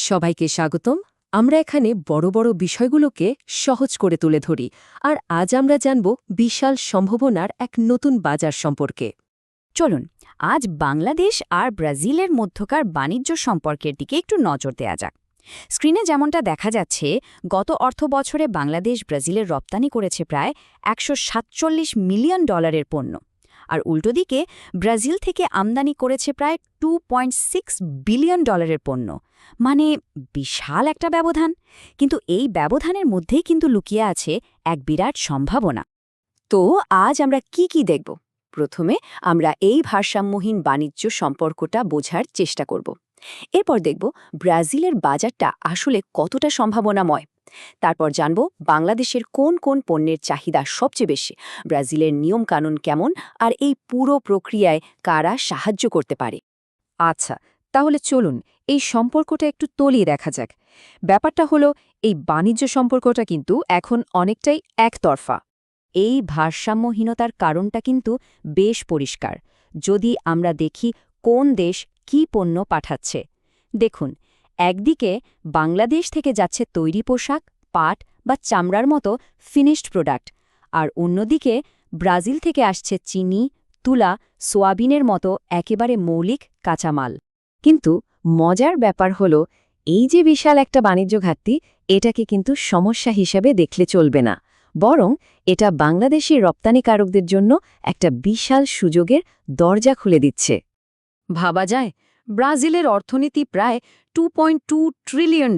সবাইকে স্বাগতম। আমরা এখানে বড় বড় বিষয়গুলোকে সহজ করে তুলে ধরি, আর আজ আমরা জানব বিশাল সম্ভাবনার এক নতুন বাজার সম্পর্কে। চলুন আজ বাংলাদেশ আর ব্রাজিলের মধ্যকার বাণিজ্য সম্পর্কের দিকে একটু নজর দেয়া যাক। স্ক্রিনে যেমনটা দেখা যাচ্ছে, গত অর্থ বছরে বাংলাদেশ ব্রাজিলের রপ্তানি করেছে প্রায় $147 মিলিয়ন পণ্য, আর উল্টো দিকে ব্রাজিল থেকে আমদানি করেছে প্রায় $2.6 বিলিয়ন পণ্য। মানে বিশাল একটা ব্যবধান, কিন্তু এই ব্যবধানের মধ্যেই কিন্তু লুকিয়ে আছে এক বিরাট সম্ভাবনা। তো আজ আমরা কি দেখব? প্রথমে আমরা এই ভারসাম্যহীন বাণিজ্য সম্পর্কটা বোঝার চেষ্টা করব। এরপর দেখব ব্রাজিলের বাজারটা আসলে কতটা সম্ভাবনাময়। তারপর জানব বাংলাদেশের কোন কোন পণ্যের চাহিদা সবচেয়ে বেশি, ব্রাজিলের নিয়মকানুন কেমন, আর এই পুরো প্রক্রিয়ায় কারা সাহায্য করতে পারে। আচ্ছা, তাহলে চলুন এই সম্পর্কটা একটু তলিয়ে দেখা যাক। ব্যাপারটা হলো, এই বাণিজ্য সম্পর্কটা কিন্তু এখন অনেকটাই একতরফা। এই ভারসাম্যহীনতার কারণটা কিন্তু বেশ পরিষ্কার যদি আমরা দেখি কোন দেশ কী পণ্য পাঠাচ্ছে। দেখুন, একদিকে বাংলাদেশ থেকে যাচ্ছে তৈরি পোশাক, পাট বা চামড়ার মতো ফিনিশড প্রোডাক্ট, আর অন্যদিকে ব্রাজিল থেকে আসছে চিনি, তুলা, সোয়াবিনের মতো একেবারে মৌলিক কাঁচামাল। কিন্তু মজার ব্যাপার হলো, এই যে বিশাল একটা বাণিজ্য ঘাটতি, এটাকে কিন্তু সমস্যা হিসেবে দেখলে চলবে না, বরং এটা বাংলাদেশি রপ্তানিকারকদের জন্য একটা বিশাল সুযোগের দরজা খুলে দিচ্ছে। ভাবা যায়, ব্রাজিলের অর্থনীতি প্রায় $2.2 ট্রিলিয়ন,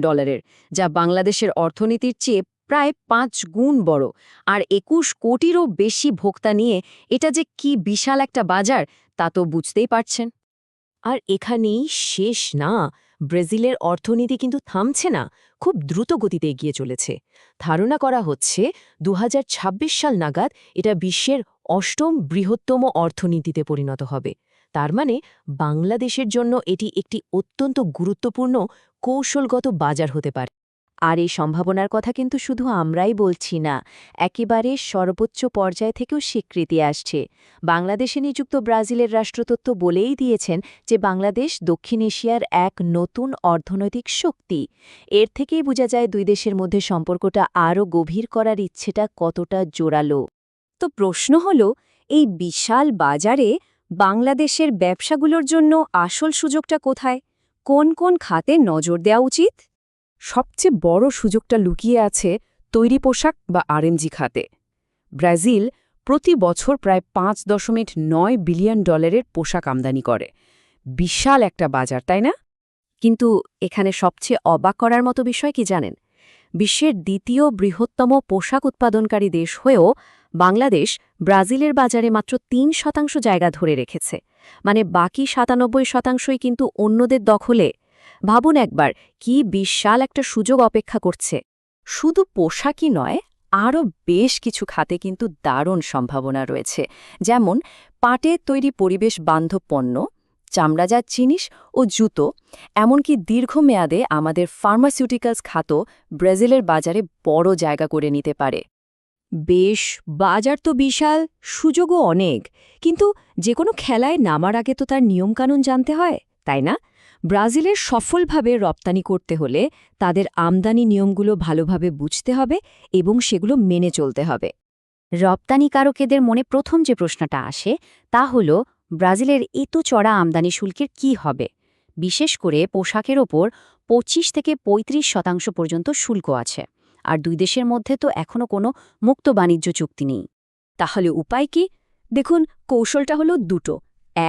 যা বাংলাদেশের অর্থনীতির চেয়ে প্রায় 5 গুণ বড়, আর 21 কোটিরও বেশি ভোক্তা নিয়ে এটা যে কি বিশাল একটা বাজার, তা তো বুঝতেই পারছেন। আর এখানেই শেষ না, ব্রাজিলের অর্থনীতি কিন্তু থামছে না, খুব দ্রুত গতিতে এগিয়ে চলেছে। ধারণা করা হচ্ছে 2026 সাল নাগাদ এটা বিশ্বের 8ম বৃহত্তম অর্থনীতিতে পরিণত হবে। তার মানে বাংলাদেশের জন্য এটি একটি অত্যন্ত গুরুত্বপূর্ণ কৌশলগত বাজার হতে পারে। আর এই সম্ভাবনার কথা কিন্তু শুধু আমরাই বলছি না, একেবারে সর্বোচ্চ পর্যায় থেকেও স্বীকৃতি আসছে। বাংলাদেশে নিযুক্ত ব্রাজিলের রাষ্ট্রতত্ত্ব বলেই দিয়েছেন যে বাংলাদেশ দক্ষিণ এশিয়ার এক নতুন অর্থনৈতিক শক্তি। এর থেকেই বোঝা যায় দুই দেশের মধ্যে সম্পর্কটা আরও গভীর করার ইচ্ছেটা কতটা জোরালো। তো প্রশ্ন হল, এই বিশাল বাজারে বাংলাদেশের ব্যবসাগুলোর জন্য আসল সুযোগটা কোথায়? কোন কোন খাতে নজর দেওয়া উচিত? সবচেয়ে বড় সুযোগটা লুকিয়ে আছে তৈরি পোশাক বা আরএমজি খাতে। ব্রাজিল প্রতি বছর প্রায় $5.9 বিলিয়ন পোশাক আমদানি করে। বিশাল একটা বাজার, তাই না? কিন্তু এখানে সবচেয়ে অবাক করার মতো বিষয় কি জানেন? বিশ্বের দ্বিতীয় বৃহত্তম পোশাক উৎপাদনকারী দেশ হয়েও বাংলাদেশ ব্রাজিলের বাজারে মাত্র 3% জায়গা ধরে রেখেছে। মানে বাকি 97%ই কিন্তু অন্যদের দখলে। ভাবুন একবার, কি বিশাল একটা সুযোগ অপেক্ষা করছে। শুধু পোশাকই নয়, আরও বেশ কিছু খাতে কিন্তু দারুণ সম্ভাবনা রয়েছে, যেমন পাটের তৈরি পরিবেশ বান্ধব পণ্য, চামড়াজাত জিনিস ও জুতো, এমনকি দীর্ঘমেয়াদে আমাদের ফার্মাসিউটিক্যালস খাতও ব্রাজিলের বাজারে বড় জায়গা করে নিতে পারে। বেশ, বাজার তো বিশাল, সুযোগও অনেক, কিন্তু যে কোনো খেলায় নামার আগে তো তার নিয়মকানুন জানতে হয়, তাই না? ব্রাজিলের সফলভাবে রপ্তানি করতে হলে তাদের আমদানি নিয়মগুলো ভালোভাবে বুঝতে হবে এবং সেগুলো মেনে চলতে হবে। রপ্তানিকারকেদের মনে প্রথম যে প্রশ্নটা আসে তা হল, ব্রাজিলের এত চড়া আমদানি শুল্কের কি হবে? বিশেষ করে পোশাকের ওপর 25 থেকে 35% পর্যন্ত শুল্ক আছে, আর দুই দেশের মধ্যে তো এখনও কোনো মুক্ত বাণিজ্য চুক্তি নেই। তাহলে উপায় কি? দেখুন, কৌশলটা হলো দুটো।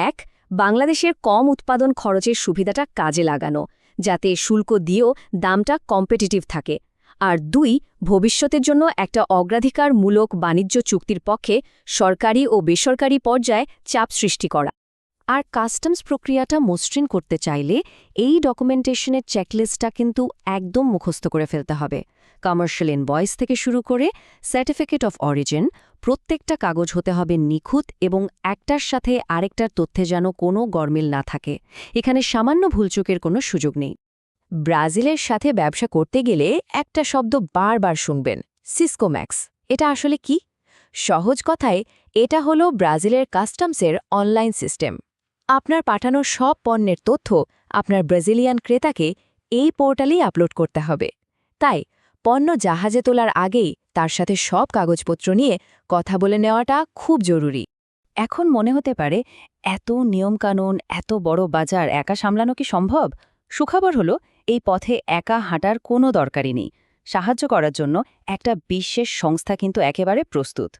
এক, বাংলাদেশের কম উৎপাদন খরচের সুবিধাটা কাজে লাগানো, যাতে শুল্ক দিয়েও দামটা কম্পিটিটিভ থাকে। আর দুই, ভবিষ্যতের জন্য একটা অগ্রাধিকারমূলক বাণিজ্য চুক্তির পক্ষে সরকারি ও বেসরকারি পর্যায়ে চাপ সৃষ্টি করা। আর কাস্টমস প্রক্রিয়াটা মসৃণ করতে চাইলে এই ডকুমেন্টেশনের চেকলিস্টটা কিন্তু একদম মুখস্থ করে ফেলতে হবে। কমার্শিয়াল ইনভয়েস থেকে শুরু করে সার্টিফিকেট অফ অরিজিন, প্রত্যেকটা কাগজ হতে হবে নিখুঁত এবং একটার সাথে আরেকটার তথ্যে যেন কোনো গরমিল না থাকে। এখানে সামান্য ভুলচুকের কোনো সুযোগ নেই। ব্রাজিলের সাথে ব্যবসা করতে গেলে একটা শব্দ বারবার শুনবেন, সিসকোম্যাক্স। এটা আসলে কি? সহজ কথায়, এটা হলো ব্রাজিলের কাস্টমসের অনলাইন সিস্টেম। আপনার পাঠানো সব পণ্যের তথ্য আপনার ব্রাজিলিয়ান ক্রেতাকে এই পোর্টালেই আপলোড করতে হবে। তাই পণ্য জাহাজে তোলার আগেই তার সাথে সব কাগজপত্র নিয়ে কথা বলে নেওয়াটা খুব জরুরি। এখন মনে হতে পারে, এত নিয়মকানুন, এত বড় বাজার একা সামলানো কি সম্ভব? সুখবর হলো, এই পথে একা হাঁটার কোনো দরকারই নেই। সাহায্য করার জন্য একটা বিশেষ সংস্থা কিন্তু একেবারে প্রস্তুত।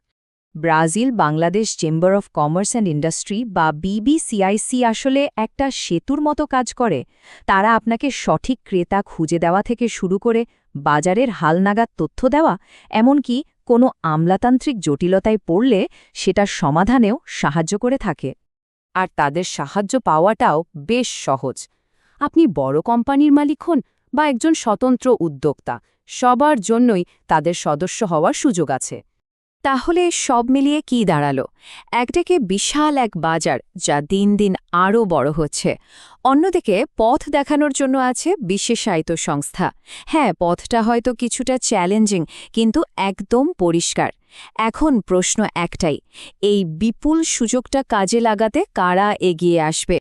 Brazil Bangladesh chamber of commerce and industry বা BBCIC আসলে একটা সেতুর মতো কাজ করে। তারা আপনাকে সঠিক ক্রেতা খুঁজে দেওয়া থেকে শুরু করে বাজারের হালনাগাদ তথ্য দেওয়া, এমনকি কোনো আমলাতান্ত্রিক জটিলতায় পড়লে সেটার সমাধানেও সাহায্য করে থাকে। আর তাদের সাহায্য পাওয়াটাও বেশ সহজ। আপনি বড় কোম্পানির মালিক হন বা একজন স্বতন্ত্র উদ্যোক্তা, সবার জন্যই তাদের সদস্য হওয়ার সুযোগ আছে। তাহলে সব মিলিয়ে কি দাঁড়ালো? একদিকে বিশাল এক বাজার যা দিন দিন আরও বড় হচ্ছে, অন্যদিকে পথ দেখানোর জন্য আছে বিশেষায়িত সংস্থা। হ্যাঁ, পথটা হয়তো কিছুটা চ্যালেঞ্জিং, কিন্তু একদম পরিষ্কার। এখন প্রশ্ন একটাই, এই বিপুল সুযোগটা কাজে লাগাতে কারা এগিয়ে আসবে?